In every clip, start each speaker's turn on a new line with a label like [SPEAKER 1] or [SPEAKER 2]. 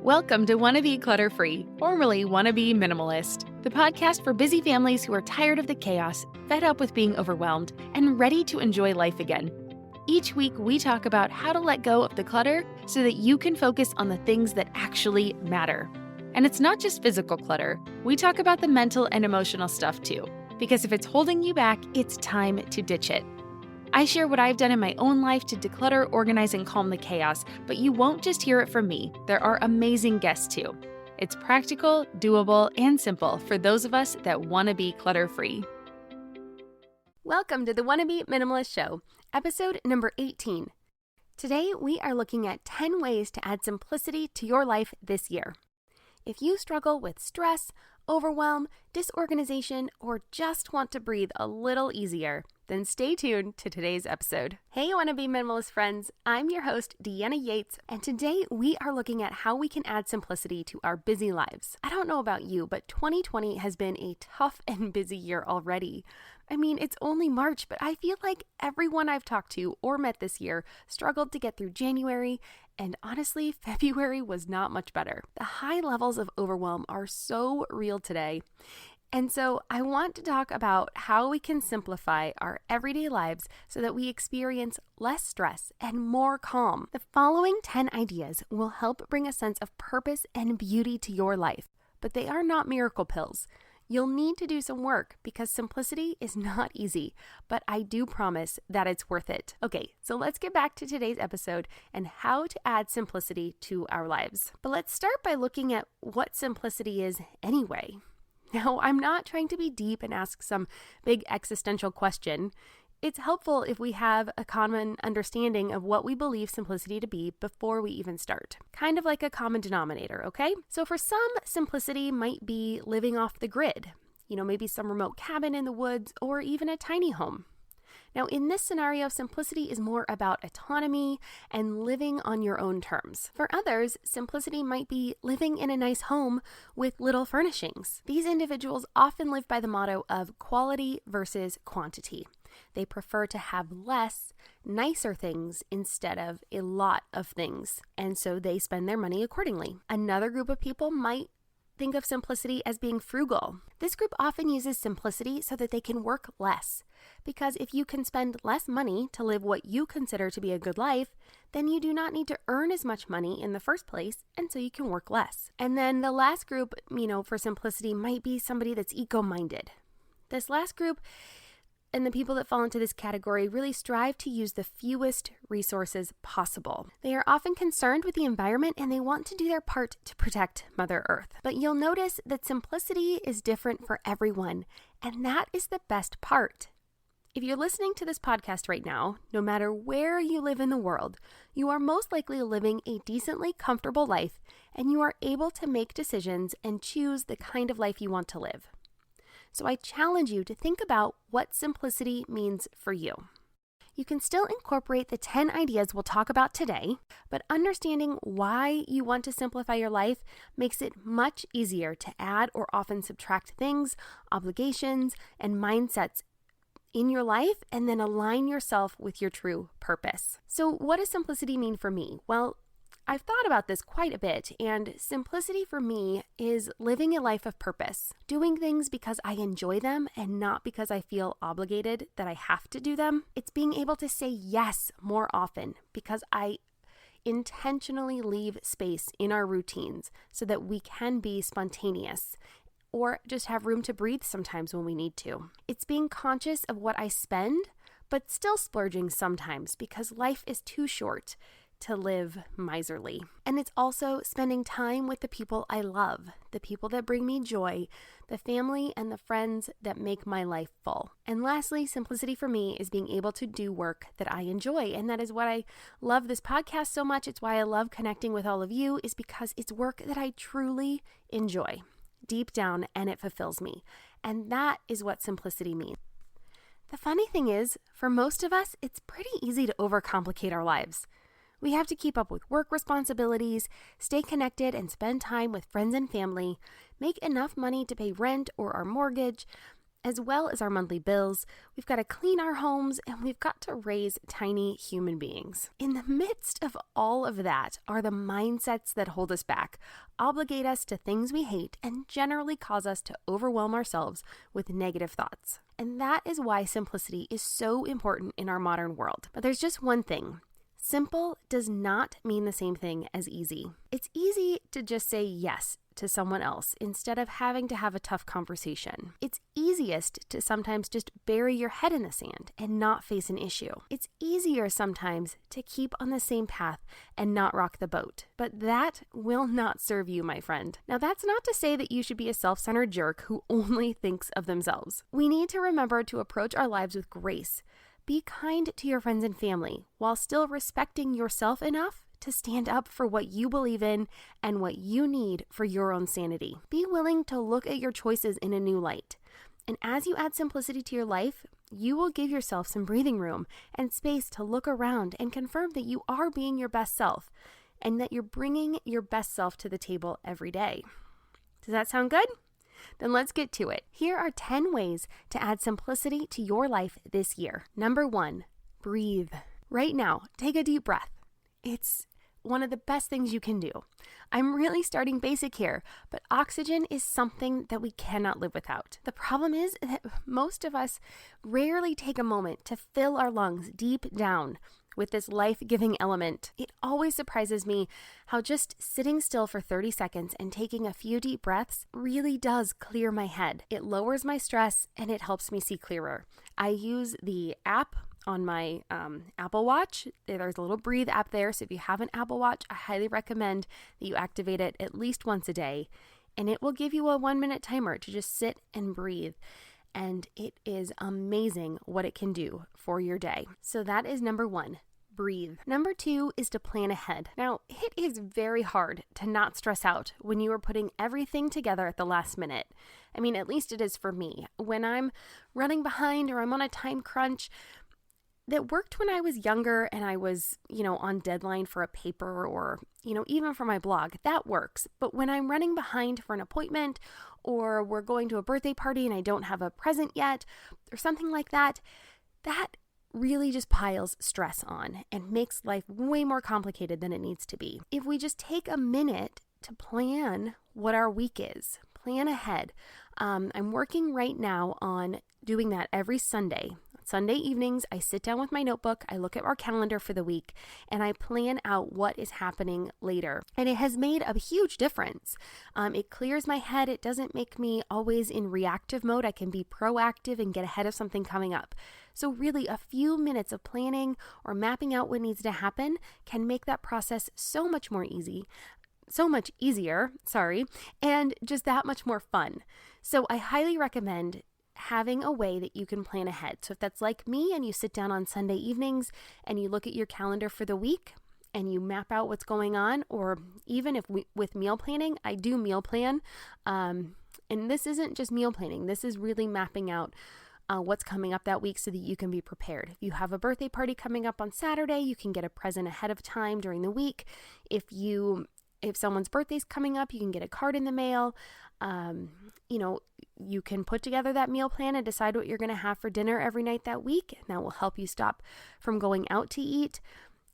[SPEAKER 1] Welcome to Wannabe Clutter-Free, formerly Wannabe Minimalist, the podcast for busy families who are tired of the chaos, fed up with being overwhelmed, and ready to enjoy life again. Each week, we talk about how to let go of the clutter so that you can focus on the things that actually matter. And it's not just physical clutter. We talk about the mental and emotional stuff too, because if it's holding you back, it's time to ditch it. I share what I've done in my own life to declutter, organize, and calm the chaos, but you won't just hear it from me. There are amazing guests too. It's practical, doable, and simple for those of us that want to be clutter-free. Welcome to the Wannabe Minimalist Show, episode number 18. Today, we are looking at 10 ways to add simplicity to your life this year. If you struggle with stress, overwhelm, disorganization, or just want to breathe a little easier, then stay tuned to today's episode. Hey, Wannabe Minimalist friends, I'm your host, Deanna Yates, and today we are looking at how we can add simplicity to our busy lives. I don't know about you, but 2020 has been a tough and busy year already. I mean, it's only March, but I feel like everyone I've talked to or met this year struggled to get through January, and honestly, February was not much better. The high levels of overwhelm are so real today. And so I want to talk about how we can simplify our everyday lives so that we experience less stress and more calm. The following 10 ideas will help bring a sense of purpose and beauty to your life, but they are not miracle pills. You'll need to do some work because simplicity is not easy, but I do promise that it's worth it. Okay, so let's get back to today's episode and how to add simplicity to our lives. But let's start by looking at what simplicity is anyway. Now, I'm not trying to be deep and ask some big existential question. It's helpful if we have a common understanding of what we believe simplicity to be before we even start. Kind of like a common denominator, okay? So for some, simplicity might be living off the grid. Maybe some remote cabin in the woods or even a tiny home. Now, in this scenario, simplicity is more about autonomy and living on your own terms. For others, simplicity might be living in a nice home with little furnishings. These individuals often live by the motto of quality versus quantity. They prefer to have less, nicer things instead of a lot of things, and so they spend their money accordingly. Another group of people might think of simplicity as being frugal. This group often uses simplicity so that they can work less. Because if you can spend less money to live what you consider to be a good life, then you do not need to earn as much money in the first place, and so you can work less. And then the last group, for simplicity might be somebody that's eco-minded. This last group and the people that fall into this category really strive to use the fewest resources possible. They are often concerned with the environment and they want to do their part to protect Mother Earth. But you'll notice that simplicity is different for everyone, and that is the best part. If you're listening to this podcast right now, no matter where you live in the world, you are most likely living a decently comfortable life, and you are able to make decisions and choose the kind of life you want to live. So I challenge you to think about what simplicity means for you. You can still incorporate the 10 ideas we'll talk about today, but understanding why you want to simplify your life makes it much easier to add or often subtract things, obligations, and mindsets in your life and then align yourself with your true purpose. So what does simplicity mean for me? Well, I've thought about this quite a bit, and simplicity for me is living a life of purpose, doing things because I enjoy them and not because I feel obligated that I have to do them. It's being able to say yes more often because I intentionally leave space in our routines so that we can be spontaneous or just have room to breathe sometimes when we need to. It's being conscious of what I spend, but still splurging sometimes because life is too short to live miserly. And it's also spending time with the people I love, the people that bring me joy, the family and the friends that make my life full. And lastly, simplicity for me is being able to do work that I enjoy. And that is what I love this podcast so much. It's why I love connecting with all of you, is because it's work that I truly enjoy deep down and it fulfills me. And that is what simplicity means. The funny thing is, for most of us, it's pretty easy to overcomplicate our lives. We have to keep up with work responsibilities, stay connected and spend time with friends and family, make enough money to pay rent or our mortgage, as well as our monthly bills. We've got to clean our homes, and we've got to raise tiny human beings. In the midst of all of that are the mindsets that hold us back, obligate us to things we hate, and generally cause us to overwhelm ourselves with negative thoughts. And that is why simplicity is so important in our modern world. But there's just one thing. Simple does not mean the same thing as easy. It's easy to just say yes to someone else instead of having to have a tough conversation. It's easiest to sometimes just bury your head in the sand and not face an issue. It's easier sometimes to keep on the same path and not rock the boat. But that will not serve you, my friend. Now, that's not to say that you should be a self-centered jerk who only thinks of themselves. We need to remember to approach our lives with grace. Be kind to your friends and family while still respecting yourself enough to stand up for what you believe in and what you need for your own sanity. Be willing to look at your choices in a new light. And as you add simplicity to your life, you will give yourself some breathing room and space to look around and confirm that you are being your best self and that you're bringing your best self to the table every day. Does that sound good? Then let's get to it. Here are 10 ways to add simplicity to your life this year. Number 1, breathe. Right now, take a deep breath. It's one of the best things you can do. I'm really starting basic here, but oxygen is something that we cannot live without. The problem is that most of us rarely take a moment to fill our lungs deep down with this life-giving element. It always surprises me how just sitting still for 30 seconds and taking a few deep breaths really does clear my head. It lowers my stress and it helps me see clearer. I use the app on my Apple Watch. There's a little breathe app there. So if you have an Apple Watch, I highly recommend that you activate it at least once a day. And it will give you a 1-minute timer to just sit and breathe. And it is amazing what it can do for your day. So that is number 1, breathe. Number 2 is to plan ahead. Now, it is very hard to not stress out when you are putting everything together at the last minute. I mean, at least it is for me. When I'm running behind or I'm on a time crunch, that worked when I was younger and I was, on deadline for a paper or, even for my blog, that works. But when I'm running behind for an appointment or we're going to a birthday party and I don't have a present yet or something like that, that really just piles stress on and makes life way more complicated than it needs to be. If we just take a minute to plan what our week is, plan ahead. I'm working right now on doing that every Sunday. Sunday evenings, I sit down with my notebook, I look at our calendar for the week, and I plan out what is happening later. And it has made a huge difference. It clears my head. It doesn't make me always in reactive mode. I can be proactive and get ahead of something coming up. So really, a few minutes of planning or mapping out what needs to happen can make that process so much easier, and just that much more fun. So I highly recommend having a way that you can plan ahead. So if that's like me and you sit down on Sunday evenings and you look at your calendar for the week and you map out what's going on, or even with meal planning, I do meal plan. And this isn't just meal planning. This is really mapping out what's coming up that week so that you can be prepared. If you have a birthday party coming up on Saturday, you can get a present ahead of time during the week. If someone's birthday's coming up, you can get a card in the mail. You can put together that meal plan and decide what you're going to have for dinner every night that week. And that will help you stop from going out to eat.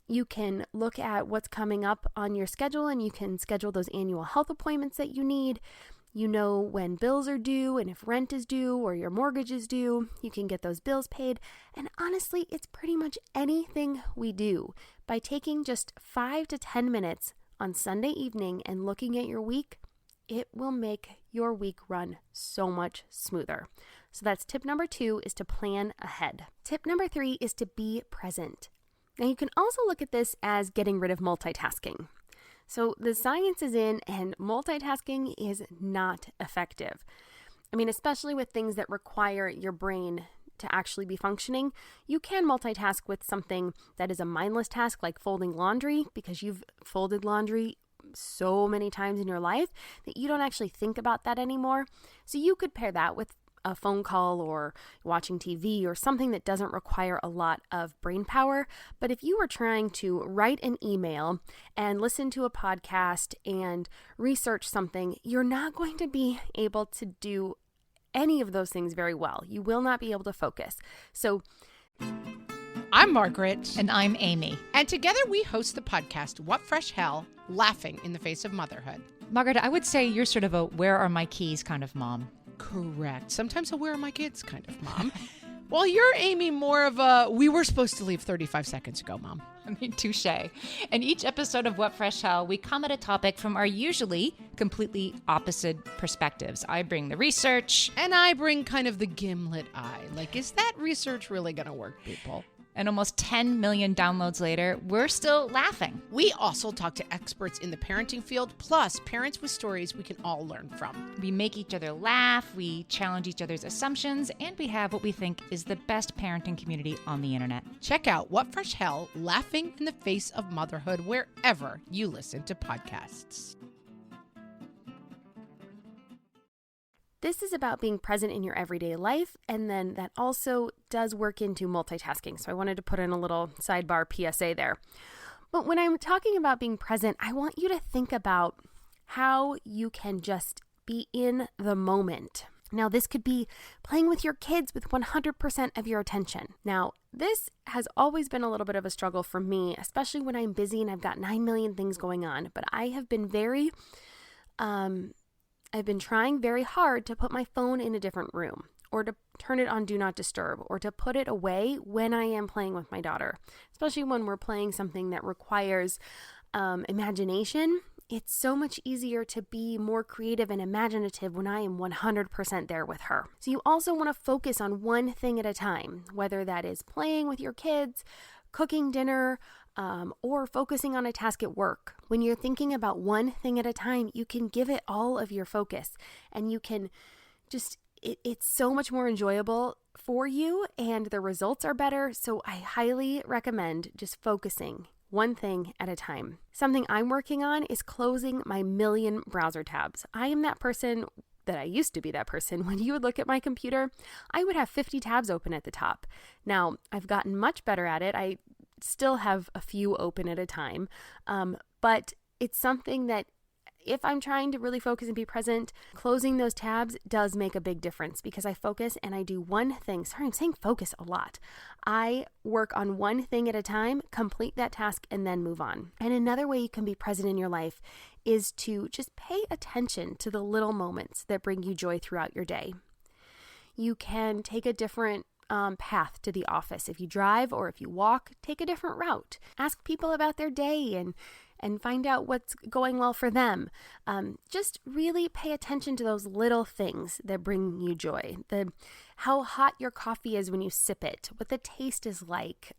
[SPEAKER 1] You can look at what's coming up on your schedule and you can schedule those annual health appointments that you need. You know when bills are due and if rent is due or your mortgage is due, you can get those bills paid. And honestly, it's pretty much anything we do. By taking just 5 to 10 minutes on Sunday evening and looking at your week, it will make your week run so much smoother. So that's tip number 2, is to plan ahead. Tip number 3 is to be present. Now you can also look at this as getting rid of multitasking. So the science is in, and multitasking is not effective. I mean, especially with things that require your brain to actually be functioning. You can multitask with something that is a mindless task like folding laundry, because you've folded laundry so many times in your life that you don't actually think about that anymore. So you could pair that with a phone call or watching TV or something that doesn't require a lot of brain power. But if you were trying to write an email and listen to a podcast and research something, you're not going to be able to do any of those things very well. You will not be able to focus. So
[SPEAKER 2] I'm Margaret.
[SPEAKER 3] And I'm Amy.
[SPEAKER 2] And together we host the podcast, What Fresh Hell? Laughing in the Face of Motherhood.
[SPEAKER 3] Margaret, I would say you're sort of a where are my keys kind of mom.
[SPEAKER 2] Correct. Sometimes a where are my kids kind of mom. Well, you're, Amy, more of a we were supposed to leave 35 seconds ago, mom.
[SPEAKER 3] I mean, touche. In each episode of What Fresh Hell, we come at a topic from our usually completely opposite perspectives. I bring the research.
[SPEAKER 2] And I bring kind of the gimlet eye. Like, is that research really going to work, people?
[SPEAKER 3] And almost 10 million downloads later, we're still laughing.
[SPEAKER 2] We also talk to experts in the parenting field, plus parents with stories we can all learn from.
[SPEAKER 3] We make each other laugh, we challenge each other's assumptions, and we have what we think is the best parenting community on the internet.
[SPEAKER 2] Check out What Fresh Hell? Laughing in the Face of Motherhood wherever you listen to podcasts.
[SPEAKER 1] this is about being present in your everyday life, and then that also does work into multitasking. So I wanted to put in a little sidebar PSA there. But when I'm talking about being present, I want you to think about how you can just be in the moment. Now, this could be playing with your kids with 100% of your attention. Now, this has always been a little bit of a struggle for me, especially when I'm busy and I've got 9 million things going on. But I have been I've been trying very hard to put my phone in a different room, or to turn it on Do Not Disturb, or to put it away when I am playing with my daughter, especially when we're playing something that requires imagination. It's so much easier to be more creative and imaginative when I am 100% there with her. So you also want to focus on one thing at a time, whether that is playing with your kids, cooking dinner, or focusing on a task at work. When you're thinking about one thing at a time, you can give it all of your focus, and you can just, it's so much more enjoyable for you, and the results are better. So I highly recommend just focusing one thing at a time. Something I'm working on is closing my million browser tabs. I am that person that I used to be that person. When you would look at my computer, I would have 50 tabs open at the top. Now, I've gotten much better at it. I still have a few open at a time, but it's something that if I'm trying to really focus and be present, closing those tabs does make a big difference, because I focus and I do one thing. Sorry, I'm saying focus a lot. I work on one thing at a time, complete that task, and then move on. And another way you can be present in your life is to just pay attention to the little moments that bring you joy throughout your day. You can take a different path to the office. If you drive or if you walk, take a different route. Ask people about their day and find out what's going well for them. Just really pay attention to those little things that bring you joy. How hot your coffee is when you sip it, what the taste is like.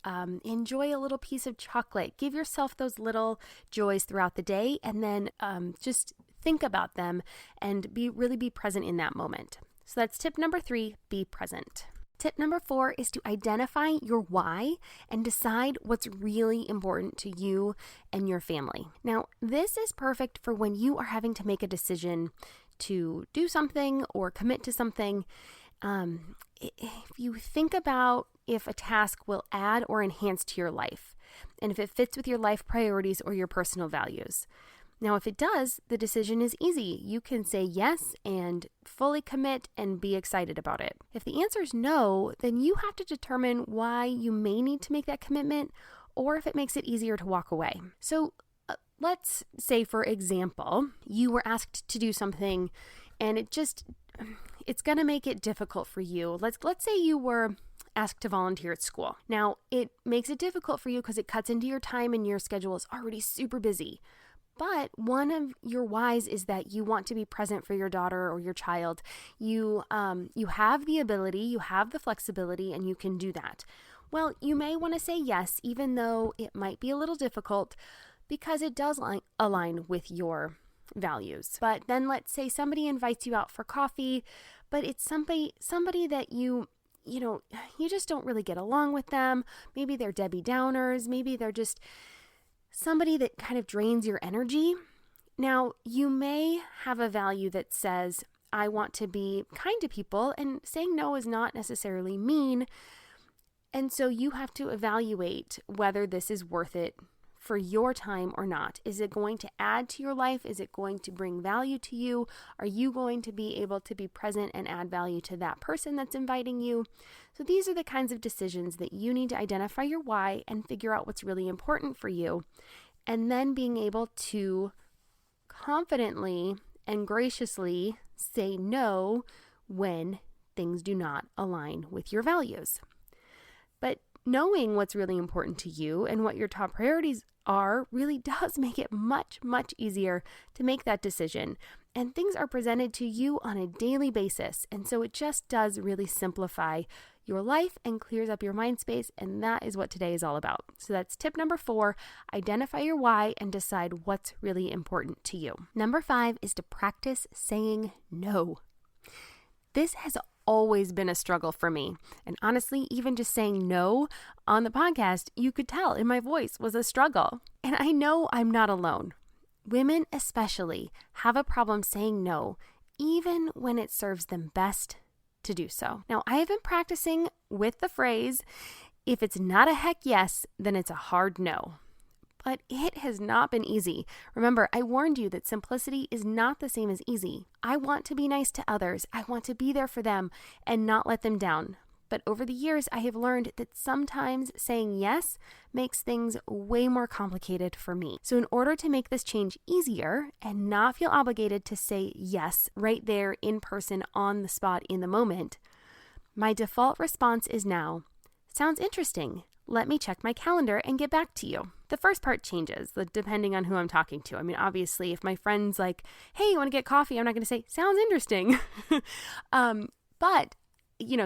[SPEAKER 1] Enjoy a little piece of chocolate. Give yourself those little joys throughout the day, and then just think about them and really be present in that moment. So that's tip number 3, be present. Tip number 4 is to identify your why and decide what's really important to you and your family. Now, this is perfect for when you are having to make a decision to do something or commit to something. If you think about if a task will add or enhance to your life, and if it fits with your life priorities or your personal values. Now, if it does, the decision is easy. You can say yes and fully commit and be excited about it. If the answer is no, then you have to determine why you may need to make that commitment, or if it makes it easier to walk away. So let's say, for example, you were asked to do something and it's going to make it difficult for you. Let's say you were asked to volunteer at school. Now, it makes it difficult for you because it cuts into your time and your schedule is already super busy. But one of your whys is that you want to be present for your daughter or your child. You have the ability, you have the flexibility, and you can do that. Well, you may want to say yes, even though it might be a little difficult, because it does align with your values. But then let's say somebody invites you out for coffee, but it's somebody that you just don't really get along with them. Maybe they're Debbie Downers. Maybe they're just somebody that kind of drains your energy. Now, you may have a value that says, I want to be kind to people, and saying no is not necessarily mean. And so you have to evaluate whether this is worth it for your time or not? Is it going to add to your life? Is it going to bring value to you? Are you going to be able to be present and add value to that person that's inviting you? So these are the kinds of decisions that you need to identify your why and figure out what's really important for you. And then being able to confidently and graciously say no when things do not align with your values. But knowing what's really important to you and what your top priorities are really does make it much, much easier to make that decision. And things are presented to you on a daily basis. And so it just does really simplify your life and clears up your mind space. And that is what today is all about. So that's tip number 4, identify your why and decide what's really important to you. Number 5 is to practice saying no. This has always been a struggle for me. And honestly, even just saying no on the podcast, you could tell in my voice was a struggle. And I know I'm not alone. Women especially have a problem saying no, even when it serves them best to do so. Now, I have been practicing with the phrase, if it's not a heck yes, then it's a hard no. But it has not been easy. Remember, I warned you that simplicity is not the same as easy. I want to be nice to others. I want to be there for them and not let them down. But over the years, I have learned that sometimes saying yes makes things way more complicated for me. So in order to make this change easier and not feel obligated to say yes right there in person on the spot in the moment, my default response is now, sounds interesting. Let me check my calendar and get back to you. The first part changes depending on who I'm talking to. I mean, obviously, if my friend's like, hey, you want to get coffee? I'm not going to say, sounds interesting. But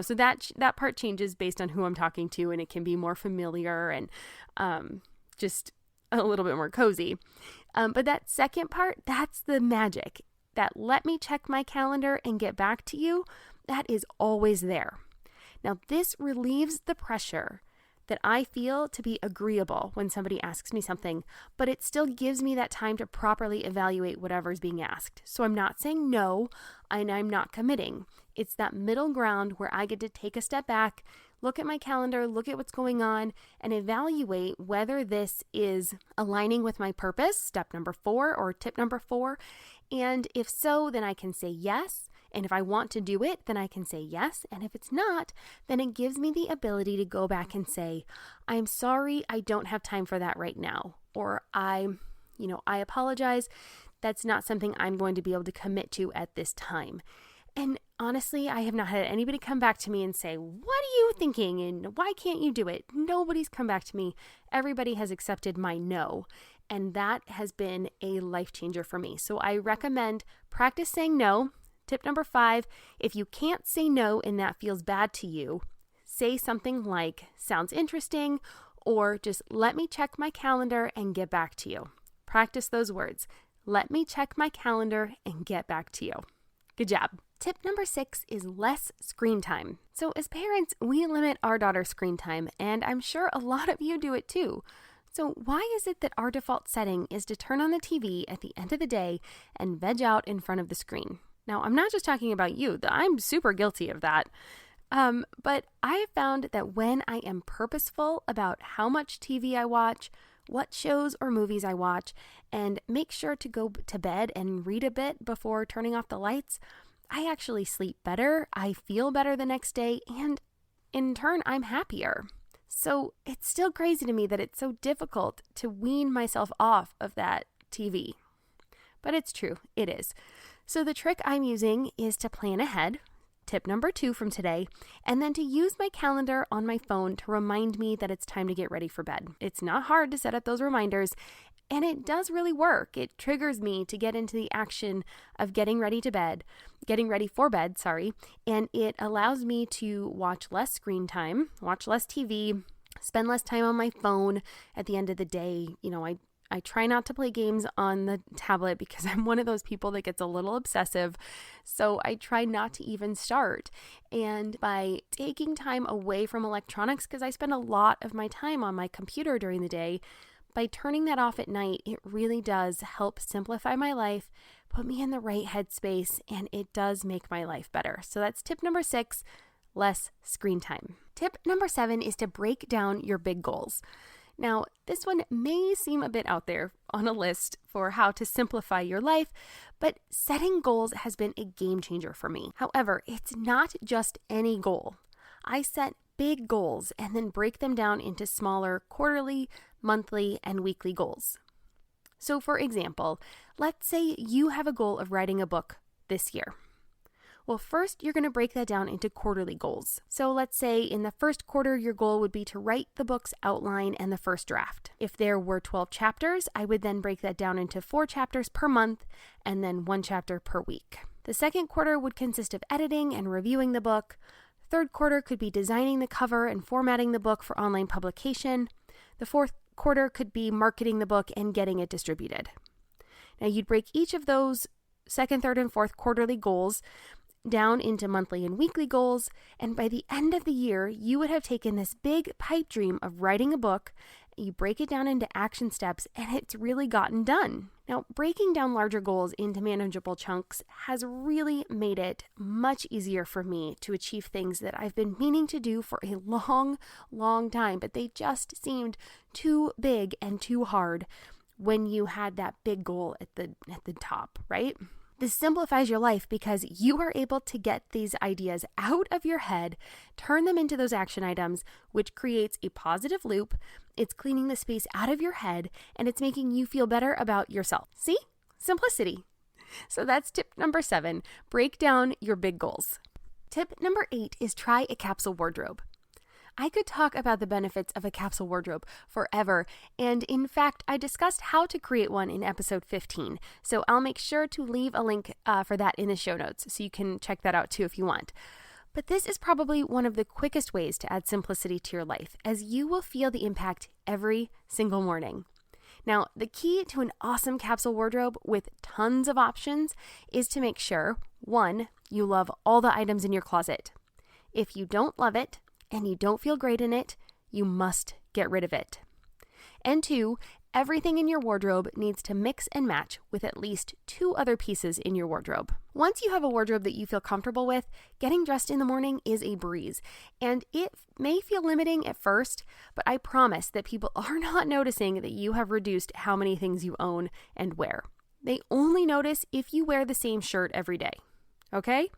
[SPEAKER 1] so that part changes based on who I'm talking to, and it can be more familiar and just a little bit more cozy. But that second part, that's the magic. That let me check my calendar and get back to you, that is always there. Now, this relieves the pressure that I feel to be agreeable when somebody asks me something, but it still gives me that time to properly evaluate whatever's being asked. So I'm not saying no, and I'm not committing. It's that middle ground where I get to take a step back, look at my calendar, look at what's going on, and evaluate whether this is aligning with my purpose, step number 4 or tip number 4. And if so, then I can say yes. And if I want to do it, then I can say yes. And if it's not, then it gives me the ability to go back and say, I'm sorry, I don't have time for that right now. Or I apologize. That's not something I'm going to be able to commit to at this time. And honestly, I have not had anybody come back to me and say, what are you thinking? And why can't you do it? Nobody's come back to me. Everybody has accepted my no. And that has been a life changer for me. So I recommend practice saying no. Tip number 5, if you can't say no and that feels bad to you, say something like, sounds interesting, or just let me check my calendar and get back to you. Practice those words. Let me check my calendar and get back to you. Good job. Tip number 6 is less screen time. So as parents, we limit our daughter's screen time, and I'm sure a lot of you do it too. So why is it that our default setting is to turn on the TV at the end of the day and veg out in front of the screen? Now, I'm not just talking about you. I'm super guilty of that. But I have found that when I am purposeful about how much TV I watch, what shows or movies I watch, and make sure to go to bed and read a bit before turning off the lights, I actually sleep better, I feel better the next day, and in turn, I'm happier. So it's still crazy to me that it's so difficult to wean myself off of that TV. But it's true, it is. So the trick I'm using is to plan ahead, tip number 2 from today, and then to use my calendar on my phone to remind me that it's time to get ready for bed. It's not hard to set up those reminders, and it does really work. It triggers me to get into the action of getting ready for bed, and it allows me to watch less screen time, watch less TV, spend less time on my phone at the end of the day. I try not to play games on the tablet because I'm one of those people that gets a little obsessive. So I try not to even start. And by taking time away from electronics, because I spend a lot of my time on my computer during the day, by turning that off at night, it really does help simplify my life, put me in the right headspace, and it does make my life better. So that's tip number 6, less screen time. Tip number 7 is to break down your big goals. Now, this one may seem a bit out there on a list for how to simplify your life, but setting goals has been a game changer for me. However, it's not just any goal. I set big goals and then break them down into smaller quarterly, monthly, and weekly goals. So for example, let's say you have a goal of writing a book this year. Well, first, you're going to break that down into quarterly goals. So let's say in the first quarter, your goal would be to write the book's outline and the first draft. If there were 12 chapters, I would then break that down into 4 chapters per month and then 1 chapter per week. The second quarter would consist of editing and reviewing the book. Third quarter could be designing the cover and formatting the book for online publication. The fourth quarter could be marketing the book and getting it distributed. Now, you'd break each of those second, third, and fourth quarterly goals down into monthly and weekly goals, and by the end of the year, you would have taken this big pipe dream of writing a book, you break it down into action steps, and it's really gotten done. Now, breaking down larger goals into manageable chunks has really made it much easier for me to achieve things that I've been meaning to do for a long, long time, but they just seemed too big and too hard when you had that big goal at the top, right? This simplifies your life because you are able to get these ideas out of your head, turn them into those action items, which creates a positive loop. It's cleaning the space out of your head, and it's making you feel better about yourself. See? Simplicity. So that's tip number 7, break down your big goals. Tip number 8 is try a capsule wardrobe. I could talk about the benefits of a capsule wardrobe forever, and in fact, I discussed how to create one in episode 15, so I'll make sure to leave a link for that in the show notes, so you can check that out too if you want. But this is probably one of the quickest ways to add simplicity to your life, as you will feel the impact every single morning. Now, the key to an awesome capsule wardrobe with tons of options is to make sure, 1, you love all the items in your closet. If you don't love it, and you don't feel great in it, you must get rid of it. And 2, everything in your wardrobe needs to mix and match with at least 2 other pieces in your wardrobe. Once you have a wardrobe that you feel comfortable with, getting dressed in the morning is a breeze. And it may feel limiting at first, but I promise that people are not noticing that you have reduced how many things you own and wear. They only notice if you wear the same shirt every day. Okay?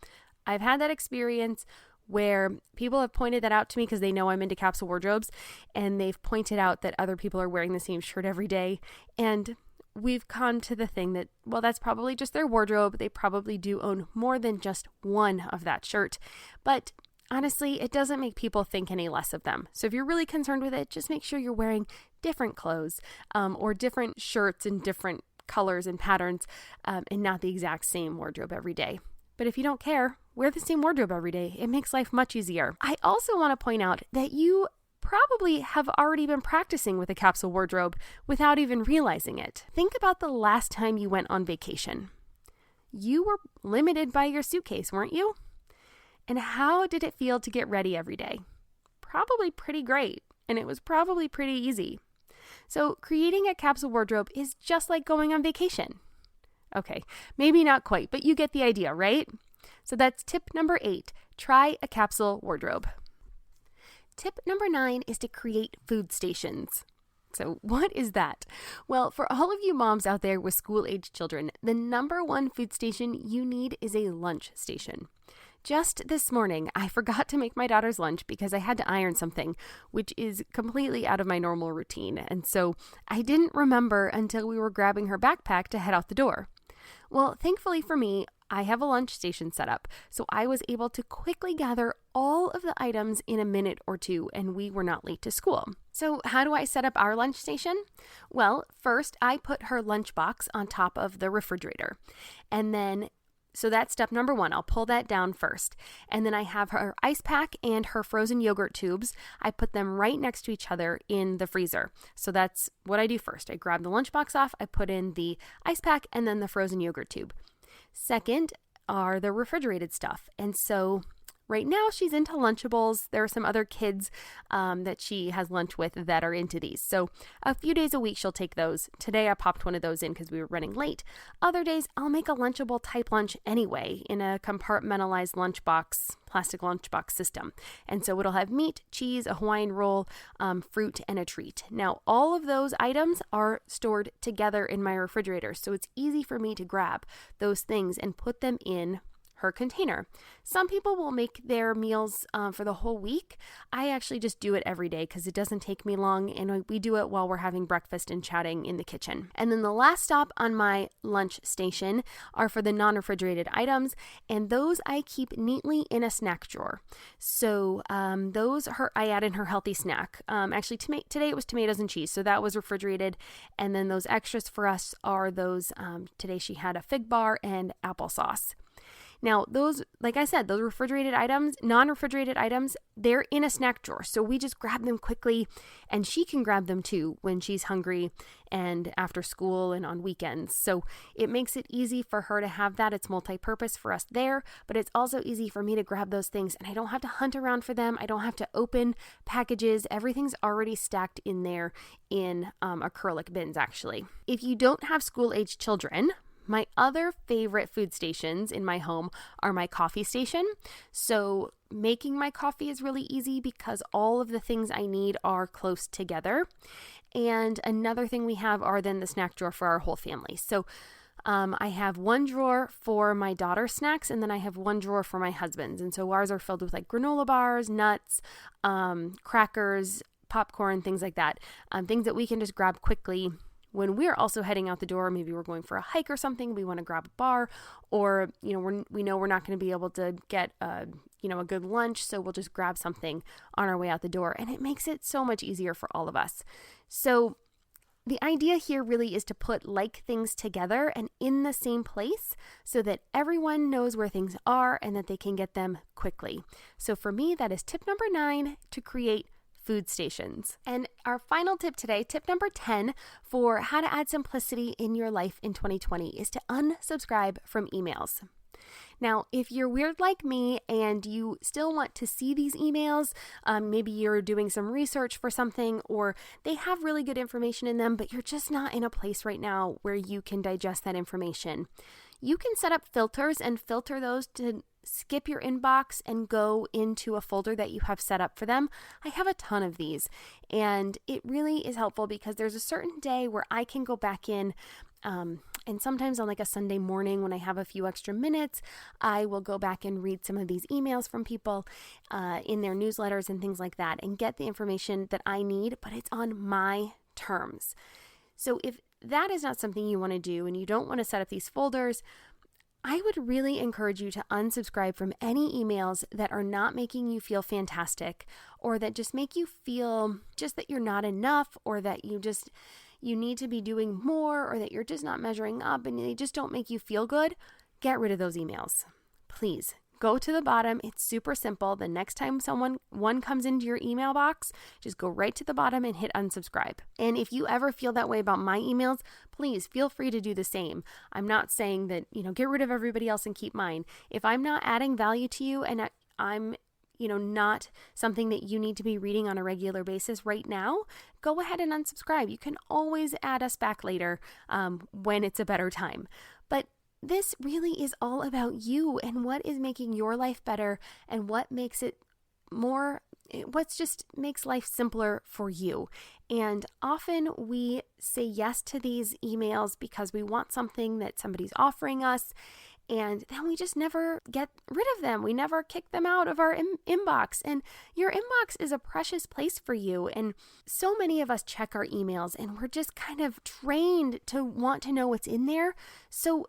[SPEAKER 1] I've had that experience where people have pointed that out to me because they know I'm into capsule wardrobes, and they've pointed out that other people are wearing the same shirt every day. And we've come to the thing that, well, that's probably just their wardrobe. They probably do own more than just one of that shirt. But honestly, it doesn't make people think any less of them. So if you're really concerned with it, just make sure you're wearing different clothes or different shirts in different colors and patterns and not the exact same wardrobe every day. But if you don't care, wear the same wardrobe every day. It makes life much easier. I also want to point out that you probably have already been practicing with a capsule wardrobe without even realizing it. Think about the last time you went on vacation. You were limited by your suitcase, weren't you? And how did it feel to get ready every day? Probably pretty great, and it was probably pretty easy. So creating a capsule wardrobe is just like going on vacation. Okay, maybe not quite, but you get the idea, right? So that's tip number 8, try a capsule wardrobe. Tip number 9 is to create food stations. So what is that? Well, for all of you moms out there with school-age children, the number 1 food station you need is a lunch station. Just this morning, I forgot to make my daughter's lunch because I had to iron something, which is completely out of my normal routine. And so I didn't remember until we were grabbing her backpack to head out the door. Well, thankfully for me, I have a lunch station set up, so I was able to quickly gather all of the items in a minute or 2, and we were not late to school. So how do I set up our lunch station? Well, first I put her lunchbox on top of the refrigerator, and then so that's step number 1. I'll pull that down first. And then I have her ice pack and her frozen yogurt tubes. I put them right next to each other in the freezer. So that's what I do first. I grab the lunchbox off, I put in the ice pack and then the frozen yogurt tube. Second are the refrigerated stuff. And so Right now, she's into Lunchables. There are some other kids that she has lunch with that are into these. So a few days a week, she'll take those. Today, I popped one of those in because we were running late. Other days, I'll make a Lunchable type lunch anyway in a compartmentalized lunchbox, plastic lunchbox system. And so it'll have meat, cheese, a Hawaiian roll, fruit, and a treat. Now, all of those items are stored together in my refrigerator. So it's easy for me to grab those things and put them in her container. Some people will make their meals for the whole week. I actually just do it every day because it doesn't take me long, and we do it while we're having breakfast and chatting in the kitchen. And then the last stop on my lunch station are for the non-refrigerated items, and those I keep neatly in a snack drawer. So I add in her healthy snack. Actually, today it was tomatoes and cheese, so that was refrigerated. And then those extras for us are those. Today she had a fig bar and applesauce. Now, those, like I said, those refrigerated items, non-refrigerated items, they're in a snack drawer. So we just grab them quickly, and she can grab them too when she's hungry and after school and on weekends. So it makes it easy for her to have that. It's multi-purpose for us there, but it's also easy for me to grab those things, and I don't have to hunt around for them. I don't have to open packages. Everything's already stacked in there in acrylic bins, actually. If you don't have school-age children, my other favorite food stations in my home are my coffee station. So making my coffee is really easy because all of the things I need are close together. And another thing we have are then the snack drawer for our whole family. So I have one drawer for my daughter's snacks, and then I have one drawer for my husband's. And so ours are filled with like granola bars, nuts, crackers, popcorn, things like that. Things that we can just grab quickly when we're also heading out the door. Maybe we're going for a hike or something, we want to grab a bar, or, we know we're not going to be able to get a good lunch, so we'll just grab something on our way out the door. And it makes it so much easier for all of us. So the idea here really is to put like things together and in the same place so that everyone knows where things are and that they can get them quickly. So for me, that is tip number 9, to create food stations. And our final tip today, tip number 10 for how to add simplicity in your life in 2020, is to unsubscribe from emails. Now, if you're weird like me and you still want to see these emails, maybe you're doing some research for something, or they have really good information in them, but you're just not in a place right now where you can digest that information. You can set up filters and filter those to skip your inbox and go into a folder that you have set up for them. I have a ton of these, and it really is helpful because there's a certain day where I can go back in, and sometimes on like a Sunday morning when I have a few extra minutes, I will go back and read some of these emails from people in their newsletters and things like that, and get the information that I need, but it's on my terms. So if that is not something you want to do and you don't want to set up these folders, I would really encourage you to unsubscribe from any emails that are not making you feel fantastic, or that just make you feel just that you're not enough, or that you need to be doing more, or that you're just not measuring up and they just don't make you feel good. Get rid of those emails. Please go to the bottom. It's super simple. The next time one comes into your email box, just go right to the bottom and hit unsubscribe. And if you ever feel that way about my emails, please feel free to do the same. I'm not saying that, get rid of everybody else and keep mine. If I'm not adding value to you and I'm not something that you need to be reading on a regular basis right now, go ahead and unsubscribe. You can always add us back later when it's a better time. But this really is all about you and what is making your life better and what makes it makes life simpler for you. And often we say yes to these emails because we want something that somebody's offering us, and then we just never get rid of them. We never kick them out of our inbox. And your inbox is a precious place for you. And so many of us check our emails and we're just kind of trained to want to know what's in there. So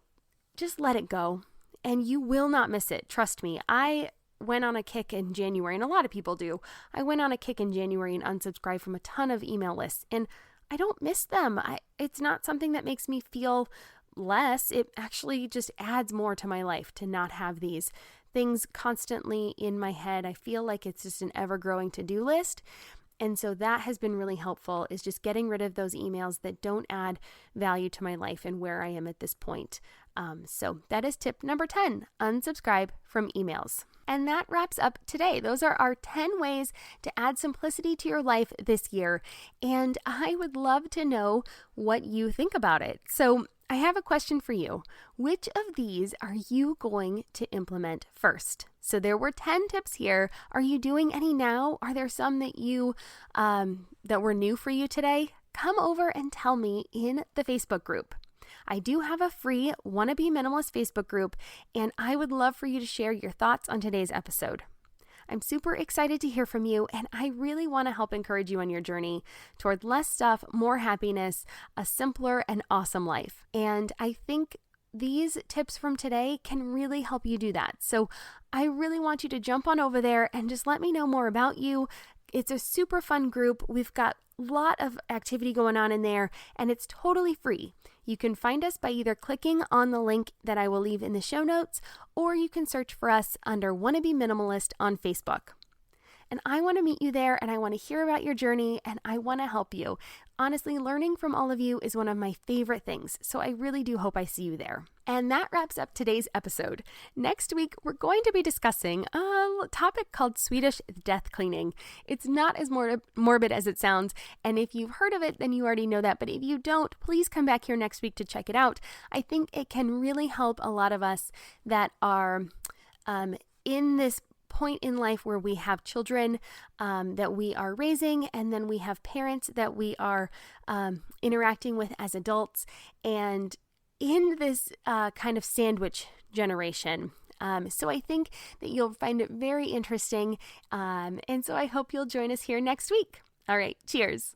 [SPEAKER 1] just let it go and you will not miss it. Trust me. I went on a kick in January, and a lot of people do. I went on a kick in January and unsubscribed from a ton of email lists, and I don't miss them. It's not something that makes me feel less. It actually just adds more to my life to not have these things constantly in my head. I feel like it's just an ever-growing to-do list. And so that has been really helpful, is just getting rid of those emails that don't add value to my life and where I am at this point. So that is tip number 10, unsubscribe from emails. And that wraps up today. Those are our 10 ways to add simplicity to your life this year. And I would love to know what you think about it. So I have a question for you. Which of these are you going to implement first? So there were 10 tips here. Are you doing any now? Are there some that that were new for you today? Come over and tell me in the Facebook group. I do have a free Wannabe Minimalist Facebook group, and I would love for you to share your thoughts on today's episode. I'm super excited to hear from you, and I really want to help encourage you on your journey toward less stuff, more happiness, a simpler and awesome life. And I think these tips from today can really help you do that. So I really want you to jump on over there and just let me know more about you. It's a super fun group. We've got a lot of activity going on in there, and it's totally free. You can find us by either clicking on the link that I will leave in the show notes, or you can search for us under Wannabe Minimalist on Facebook. And I want to meet you there, and I want to hear about your journey, and I want to help you. Honestly, learning from all of you is one of my favorite things, so I really do hope I see you there. And that wraps up today's episode. Next week, we're going to be discussing a topic called Swedish death cleaning. It's not as morbid as it sounds, and if you've heard of it, then you already know that. But if you don't, please come back here next week to check it out. I think it can really help a lot of us that are in this point in life where we have children that we are raising, and then we have parents that we are interacting with as adults, and in this kind of sandwich generation. So I think that you'll find it very interesting, and so I hope you'll join us here next week. All right, cheers.